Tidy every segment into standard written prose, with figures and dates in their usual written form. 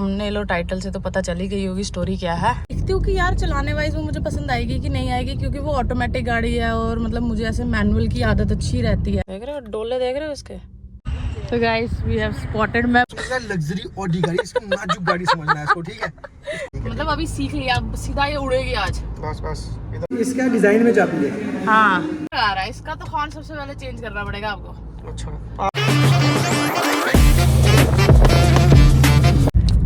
Thumbnail और title से तो पता चल ही गई होगी स्टोरी क्या है। देखती हूँ कि यार चलाने वाइज वो मुझे पसंद आएगी कि नहीं आएगी, क्योंकि वो ऑटोमेटिक गाड़ी है और मतलब मुझे ऐसे मैनुअल की आदत अच्छी रहती है। देख रहे हो डोले, देख रहे हो उसके। तो गाइस वी हैव स्पॉटेड मैं लग्जरी ऑडी गाड़ी, इसको नाजुक गाड़ी समझना है इसको, ठीक है। मतलब अभी सीख लिया, सीधा ये उड़ेगी आज। बस इसका डिजाइन में जाती है। हाँ आ रहा है इसका तो हॉर्न सबसे पहले चेंज करना पड़ेगा आपको। अच्छा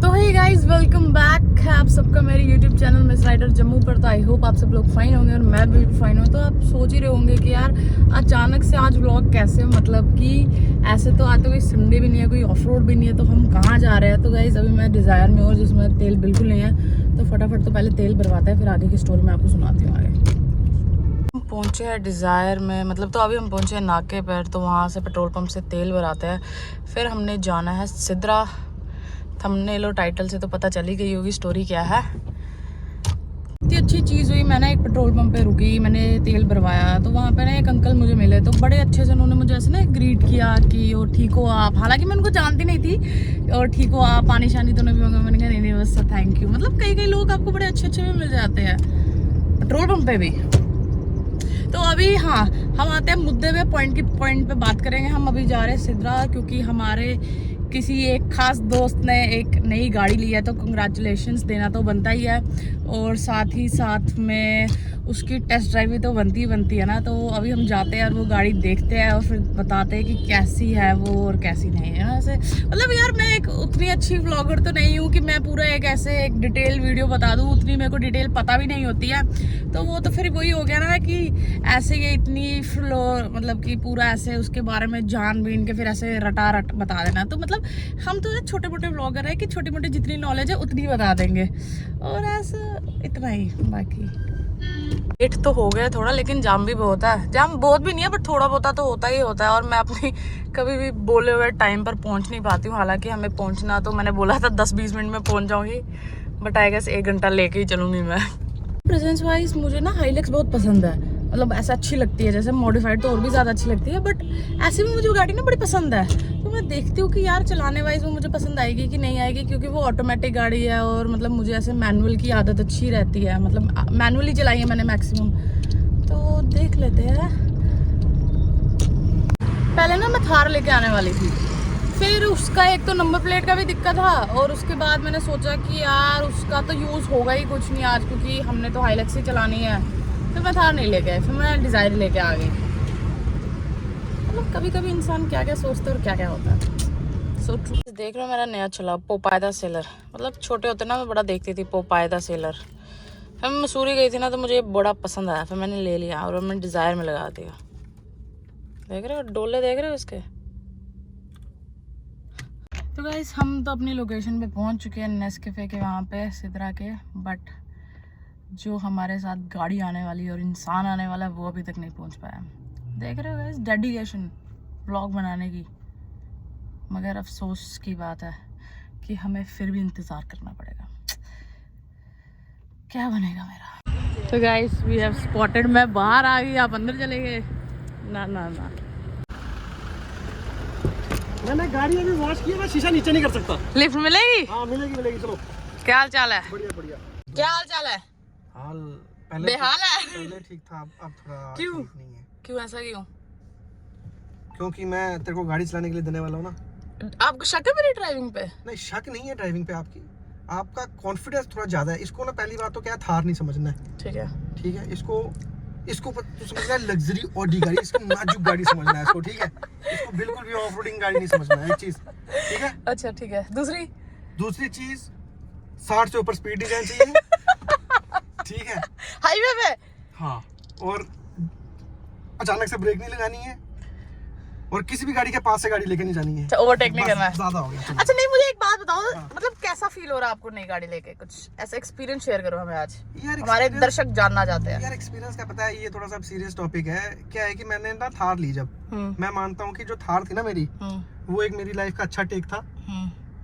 तो हे गाइस वेलकम बैक है आप सबका मेरे YouTube channel Miss Rider Jammu पर। तो आई होप आप सब लोग फाइन होंगे और मैं भी फाइन हूँ। तो आप सोच ही रहे होंगे कि यार अचानक से आज व्लॉग कैसे, मतलब कि ऐसे तो आज तो कोई संडे भी नहीं है, कोई ऑफ रोड भी नहीं है, तो हम कहाँ जा रहे हैं। तो गाइस अभी मैं डिज़ायर में हूँ जिसमें तेल बिल्कुल नहीं है, तो फटाफट तो पहले तेल भरवाते हैं, फिर आगे की स्टोरी मैं आपको सुनाती हूँ। आगे हम पहुँचे हैं डिज़ायर में, मतलब तो अभी हम पहुँचे हैं नाके पर, तो वहाँ से पेट्रोल पंप से तेल भराते हैं, फिर हमने जाना है सिद्रा। थंबनेल और टाइटल से तो पता चल ही गई होगी स्टोरी क्या है। इतनी अच्छी चीज़ हुई, मैंने एक पेट्रोल पंप पे रुकी, मैंने तेल भरवाया, तो वहाँ पे ना एक अंकल मुझे मिले, तो बड़े अच्छे से उन्होंने मुझे ऐसे ना ग्रीट किया कि और ठीक हो आप। हालांकि मैं उनको जानती नहीं थी, और ठीक हो आप, पानी शानी तो नहीं होगा। मैंने कहा नहीं बस थैंक यू। मतलब कई लोग आपको बड़े अच्छे अच्छे भी मिल जाते हैं पेट्रोल पंप पे भी। तो अभी हाँ हम आते हैं मुद्दे पे, पॉइंट पे बात करेंगे। हम अभी जा रहे हैं सिद्रा, क्योंकि हमारे किसी एक खास दोस्त ने एक नई गाड़ी ली है, तो कंग्रेचुलेशंस देना तो बनता ही है, और साथ ही साथ में उसकी टेस्ट ड्राइव भी तो बनती है ना। तो अभी हम जाते हैं और वो गाड़ी देखते हैं और फिर बताते हैं कि कैसी है वो और कैसी नहीं है। ऐसे मतलब यार मैं एक उतनी अच्छी व्लॉगर तो नहीं हूँ कि मैं पूरा एक ऐसे एक डिटेल वीडियो बता दूँ, उतनी मेरे को डिटेल पता भी नहीं होती है। तो वो तो फिर वही हो गया ना कि ऐसे ये इतनी फ्लो, मतलब कि पूरा ऐसे उसके बारे में जान बीन के फिर ऐसे रटा बता देना। तो मतलब हम तो छोटे मोटे व्लॉगर है कि छोटी मोटी जितनी नॉलेज है उतनी बता देंगे, और ऐसा इतना ही। बाकी लेट तो हो गया थोड़ा, लेकिन जाम भी बहुत है। जाम बहुत भी नहीं है बट थोड़ा बहुत तो होता ही होता है, और मैं अपनी कभी भी बोले हुए टाइम पर पहुंच नहीं पाती हूँ। हालांकि हमें पहुंचना तो मैंने बोला था 10-20 मिनट में पहुंच जाऊंगी, बट आई गेस 1 घंटा लेके ही चलूंगी मैं। प्रेजेंस वाइज मुझे ना हाइलेक्स बहुत पसंद है, मतलब ऐसा अच्छी लगती है, जैसे मॉडिफाइड तो और भी ज़्यादा अच्छी लगती है, बट ऐसे भी मुझे वो गाड़ी ना बड़ी पसंद है। तो मैं देखती हूँ कि यार चलाने वाइज वो मुझे पसंद आएगी कि नहीं आएगी, क्योंकि वो ऑटोमेटिक गाड़ी है और मतलब मुझे ऐसे मैनुअल की आदत अच्छी रहती है, मतलब मैनुअली चलाई है मैंने मैक्सिमम। तो देख लेते हैं। पहले ना मैं थार लेके आने वाली थी, फिर उसका एक तो नंबर प्लेट का भी दिक्कत था, और उसके बाद मैंने सोचा कि यार उसका तो यूज़ होगा ही कुछ नहीं आज, क्योंकि हमने तो हाइलेक्स ही चलानी है। फिर मैं थार नहीं लेके आई, फिर मैं डिज़ायर लेके आ गई। मतलब कभी कभी इंसान क्या क्या सोचता है और क्या क्या होता है। So true. देख लो मेरा नया चला पोपायदा सेलर, मतलब छोटे होते ना मैं बड़ा देखती थी पोपायदा सेलर। फिर मैं मसूरी गई थी ना, तो मुझे बड़ा पसंद आया, फिर मैंने ले लिया और मैंने डिज़ायर में लगा दिया। देख रहे हो डोले, देख रहे हो उसके। तो गाइस हम तो अपनी लोकेशन पे पहुंच चुके हैं, नेस्कैफे के वहाँ पे सिद्रा के, बट जो हमारे साथ गाड़ी आने वाली है और इंसान आने वाला है वो अभी तक नहीं पहुंच पाया। देख रहे हो गाइस डेडिकेशन व्लॉग बनाने की, मगर अफसोस की बात है कि हमें फिर भी इंतज़ार करना पड़ेगा, क्या बनेगा मेरा। तो गाइस वी हैव स्पॉटेड, मैं बाहर आ गई, आप अंदर चले गए। ना ना ना मैंने गाड़ी अभी वॉश किया, मैं शीशा नीचे नहीं कर सकता। लिफ्ट मिलेगी? हाँ मिलेगी, चलो। क्या हाल चाल है? बढ़िया। क्या हाल चाल है? हाल पहले बेहाल है? पहले ठीक था, अब थोड़ा क्यों? ठीक नहीं है। क्यों ऐसा क्यों? क्योंकि मैं तेरे को गाड़ी चलाने के लिए देने वाला हूँ ना। आपको शक है मेरी ड्राइविंग पे? नहीं शक नहीं है ड्राइविंग पे आपकी, आपका कॉन्फिडेंस थोड़ा ज्यादा है। इसको ना पहली बात तो क्या थार नहीं समझना है, ठीक है। इसको तू समझना है लग्जरी ऑडी गाड़ी, इसको नाजुक गाड़ी समझना है इसको, ठीक है। इसको बिल्कुल भी ऑफ रोडिंग गाड़ी नहीं समझना है, एक चीज, ठीक है। अच्छा ठीक है। दूसरी चीज 60 से ऊपर स्पीड नहीं जानी चाहिए, ठीक है, हाईवे पे। हाँ, और अचानक से ब्रेक नहीं लगानी है, और किसी भी गाड़ी के पास से गाड़ी लेके नहीं जानी है। अच्छा ओवरटेक नहीं करना है, ज्यादा हो गया। अच्छा नहीं मुझे एक बात बताओ, मतलब कैसा फील हो रहा है आपको नई गाड़ी लेके? कुछ ऐसा एक्सपीरियंस शेयर करो हमें आज, हमारे दर्शक जानना चाहते हैं। यार एक्सपीरियंस का पता है, ये थोड़ा सा सीरियस टॉपिक है। क्या है कि मैंने ना थार ली, जब मैं मानता हूँ कि जो थार थी ना मेरी, वो एक मेरी लाइफ का अच्छा टेक था।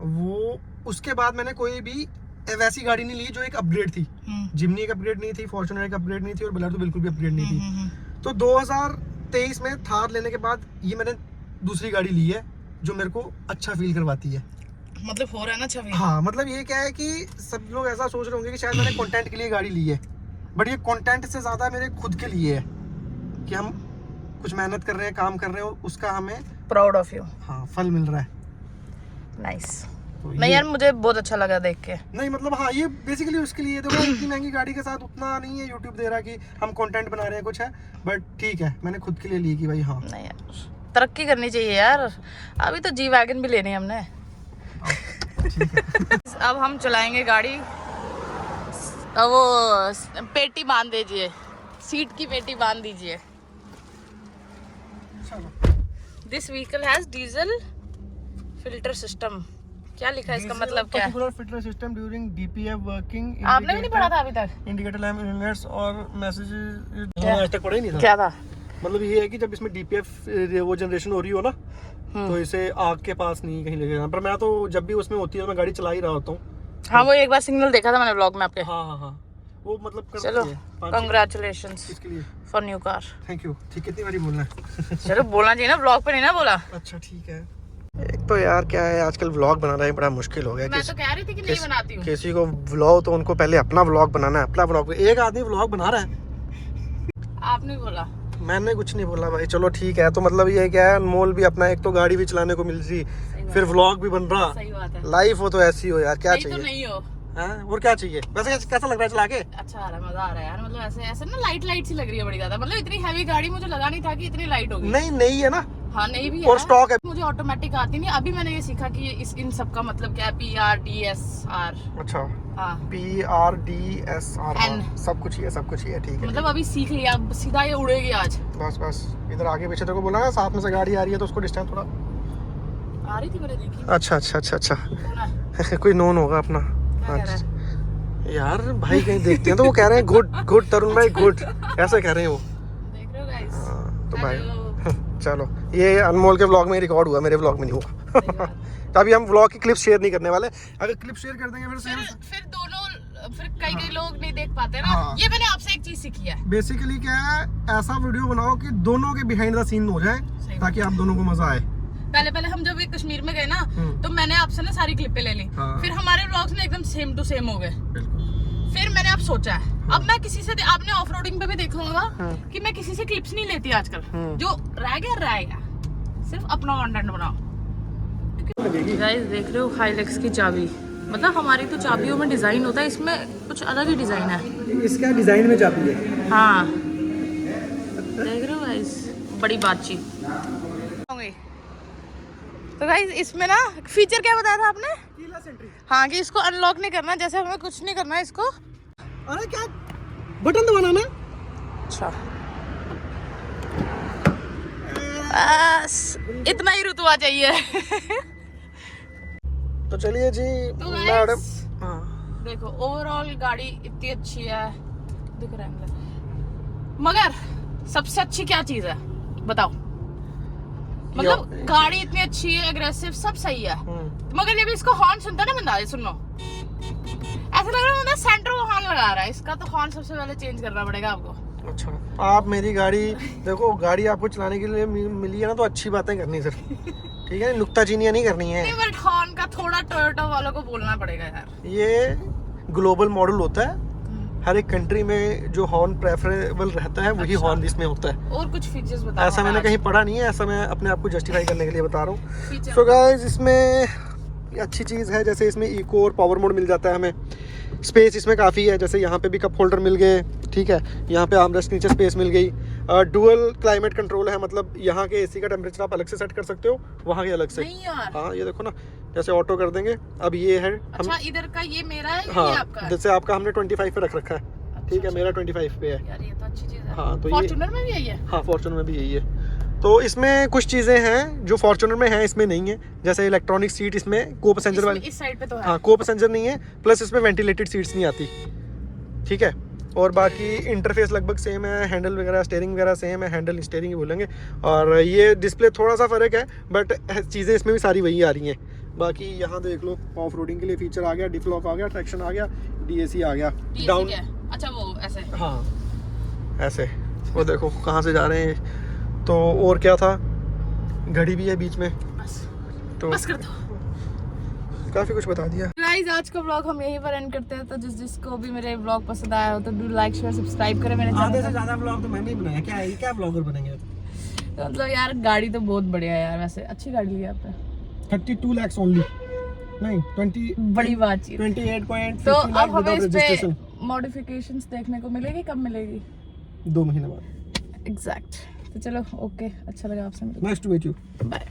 वो उसके बाद मैंने कोई भी वैसी गाड़ी नहीं ली जो एक अपग्रेड थी। जिमनी एक अपग्रेड नहीं थी, फॉर्च्यूनर एक अपग्रेड नहीं थी, और बोलेरो तो बिल्कुल भी अपग्रेड नहीं थी। तो 2023 में थार लेने के बाद ये मैंने दूसरी गाड़ी ली है जो मेरे को अच्छा फील करवाती है। मतलब हो रहा है ना छवि। हाँ मतलब ये क्या है कि सब लोग ऐसा सोच रहे होंगे कि शायद मैंने कंटेंट के लिए गाड़ी ली है, बट ये कंटेंट से ज़्यादा मेरे खुद के लिए है कि हम कुछ मेहनत कर रहे हैं, काम कर रहे हैं, उसका हमें प्राउड ऑफ यू। हाँ फल मिल रहा है। नाइस। तो नहीं यार मुझे बहुत अच्छा लगा देख के। नहीं मतलब हाँ ये बेसिकली उसके लिए, देखो इतनी महंगी गाड़ी के साथ उतना नहीं है यूट्यूब दे रहा कि हम कंटेंट बना रहे हैं कुछ है, बट ठीक है मैंने खुद के लिए ली कि भाई हाँ नहीं यार तरक्की करनी चाहिए यार, अभी तो जी वैगन भी लेनी है हमने। अब हम चलाएंगे गाड़ी। अब वो पेटी बांध दीजिए, सीट की पेटी बांध दीजिए। This vehicle has diesel filter system. क्या लिखा है इसका मतलब क्या है? Filter system during DPF working. आपने भी नहीं पढ़ा था अभी तक? इंडिकेटर लैम्प इनलेट्स और मैसेजेस आज तक पढ़ा ही नहीं था। क्या था? मतलब ये है कि जब इसमें डीपीएफ वो जनरेशन हो रही हो ना, तो इसे आग के पास नहीं कहीं लेके जाना। पर मैं तो जब भी उसमें होती है मैं गाड़ी चला ही रहा होता हूँ। हाँ वो एक बार सिग्नल देखा था मैंने व्लॉग में आपके। हाँ हाँ हाँ वो मतलब चलो कंग्रेचुलेशंस इसके लिए for new car. Thank you. ठीक कितनी बारी बोलना है? चलो बोलना चाहिए ना, व्लॉग पे नहीं ना बोला। अच्छा ठीक है। एक तो यार क्या है आजकल व्लॉग बनाना ही बड़ा मुश्किल हो गया। मैं तो कह रही थी कि नहीं बनाती हूँ। किसी को व्लॉग तो उनको पहले अपना व्लॉग बनाना है, अपना व्लॉग। एक आदमी व्लॉग बना रहा है, आपने बोला। मैंने कुछ नहीं बोला भाई। चलो ठीक है। तो मतलब ये क्या है, अनमोल भी अपना एक तो गाड़ी भी चलाने को मिल रही, फिर व्लॉग भी बन रहा। सही बात है। लाइफ हो तो ऐसी हो यार, क्या चाहिए? तो नहीं हो। हाँ और क्या चाहिए? वैसे कैसा लग रहा है चला के? अच्छा आ रहा है, मजा आ रहा है यार। मतलब ऐसे ऐसे ना लाइट सी लग रही है बड़ी ज्यादा। मतलब इतनी हैवी गाड़ी मुझे लगा नहीं था कि इतनी लाइट होगी। नहीं है ना। हाँ नहीं भी और स्टॉक है। मुझे ऑटोमेटिक आती नहीं, अभी मैंने ये सीखा कि इन सब का मतलब क्या है। PRDSR। अच्छा हाँ PRDSR सब कुछ ही है, सब कुछ ही है। ठीक है मतलब अभी सीख लिया, अब सीधा ये उड़ेगी आज। बस इधर आगे पीछे तेरे को बोला ना, साथ में से गाड़ी आ रही है तो उसको डिस्टेंस थोड़ा आ रही थी मैंने देखी। अच्छा कोई नोन होगा अपना। यार भाई कहीं देखते हैं तो वो कह रहे हैं गुड तरुण भाई गुड, ऐसे कह रहे हैं वो। देख रहे हो गाइस? तो भाई चलो ये अनमोल के व्लॉग में रिकॉर्ड हुआ, मेरे व्लॉग में नहीं हुआ। तो अभी हम व्लॉग की क्लिप्स शेयर नहीं करने वाले। अगर क्लिप शेयर कर देंगे फिर दोनों फिर कई लोग नहीं देख पाते ना। हाँ। ये मैंने आपसे एक चीज सीखी है। बेसिकली क्या है, ऐसा वीडियो बनाओ कि दोनों के बिहाइंड द सीन हो जाए ताकि आप दोनों को मजा आए। पहले हम जब कश्मीर में गए ना तो मैंने आपसे ना सारी क्लिपें ले ली। फिर हमारे व्लॉग्स में एकदम सेम टू सेम हो गए। फिर मैंने अब सोचा है अब मैं किसी से, आपने ऑफ रोडिंग पे भी देखा होगा कि मैं किसी से क्लिप्स नहीं लेती आजकल। जो रह गया सिर्फ अपना कंटेंट बनाओ। गाइस देख रहे हो हाइलेक्स की चाबी, मतलब हमारी तो चाबियों में डिजाइन होता है, इसमें कुछ अलग ही डिजाइन है। इसका डिजाइन में चाबी है। हाँ देख रहे हो गाइस, बड़ी बातचीत होंगी। तो गाइस इसमें ना फीचर क्या बताया था आपने? Keyless entry. हाँ कि इसको अनलॉक नहीं करना, जैसे हमें कुछ नहीं करना है इसको। अरे क्या बटन दबाना ना। अच्छा बस इतना ही रुतबा चाहिए। तो चलिए जी तो मैडम। देखो ओवरऑल गाड़ी इतनी अच्छी है, दिख रहा है मगर सबसे अच्छी क्या चीज है बताओ? मतलब गाड़ी इतनी अच्छी है, एग्रेसिव सब सही है, मगर जब इसको हॉर्न सुनता है ना बंदा, सुनो ऐसा लग रहा है सेंटर को हॉर्न लगा रहा है। इसका तो हॉर्न सबसे पहले चेंज करना पड़ेगा आपको। अच्छा आप मेरी गाड़ी देखो, गाड़ी आपको चलाने के लिए मिली है ना तो अच्छी बातें करनी सर, ठीक है, नुक्ताचीनियां नहीं करनी है। बट हॉर्न का थोड़ा टोयोटा वालों को बोलना पड़ेगा यार। ये ग्लोबल मॉडल होता है, हर एक कंट्री में जो हॉर्न प्रेफरेबल रहता है वही हॉर्न इसमें होता है। और कुछ फीचर्स बताओ। ऐसा मैंने कहीं पढ़ा नहीं है, ऐसा मैं अपने आप को जस्टिफाई करने के लिए बता रहा हूँ। सो गाइस इसमें अच्छी चीज़ है, जैसे इसमें इको और पावर मोड मिल जाता है हमें। स्पेस इसमें काफ़ी है, जैसे यहाँ पे भी कप होल्डर मिल गए, ठीक है, यहाँ पे आर्मरेस्ट नीचे स्पेस मिल गई। डुअल क्लाइमेट कंट्रोल है, मतलब यहाँ के एसी का टेम्परेचर आप अलग से सेट कर सकते हो, वहाँ के अलग से। नहीं यार। हाँ ये देखो ना, जैसे ऑटो कर देंगे। अब ये है अच्छा इधर का ये मेरा है, हाँ, ये आपका है? जैसे आपका हमने 25 पे रख रखा है, ठीक है, मेरा 25 पे है यार, ये तो अच्छी चीज़ है। हाँ तो फॉर्च्यूनर में भी यही है। हाँ फॉर्च्यूनर में भी यही है। तो इसमें कुछ चीज़ें हैं जो फॉर्च्यूनर में हैं, इसमें नहीं है। जैसे इलेक्ट्रॉनिक सीट इसमें को पैसेंजर वाली, इस साइड पे तो है। हाँ को पैसेंजर नहीं है, प्लस इसमें वेंटिलेटेड सीट्स नहीं आती, ठीक है। और बाकी इंटरफेस लगभग सेम है, हैंडल वगैरह स्टीयरिंग वगैरह सेम है, हैंडल स्टीयरिंग ही बोलेंगे। और ये डिस्प्ले थोड़ा सा फ़र्क है, बट चीज़ें इसमें भी सारी वही आ रही हैं। बाकी यहाँ देख लो, ऑफ रोडिंग के लिए फीचर आ गया, डिफलॉक आ गया, ट्रैक्शन आ गया, DAC आ गया, डाउन। अच्छा वो ऐसे, हाँ ऐसे, वो देखो कहाँ से जा रहे हैं। तो और क्या था, घड़ी भी है बीच में। बस तो बस कर दो। काफी कुछ बता दिया। गाइस आज का व्लॉग हम यहीं पर एंड करते हैं। तो जिसको भी मेरे व्लॉग पसंद आया हो तो डू लाइक शेयर सब्सक्राइब करें मेरे आधे से चैनल। ज्यादा व्लॉग तो मैंने ही बनाया, क्या है क्या ब्लॉगर बनेंगे। तो मतलब यार गाड़ी तो बहुत बढ़िया है यार, वैसे अच्छी गाड़ी ली आपने। 32 lakhs ओनली, नहीं 20 बड़ी बातचीत। 28.50 तो लाख अब हमें विदाउट इस रजिस्ट्रेशन। पे मॉडिफिकेशंस देखने को मिलेगी, कब मिलेगी? 2 महीने बाद। एग्जैक्ट। तो चलो ओके, अच्छा लगा आपसे मिलकर। Nice to meet you. Bye.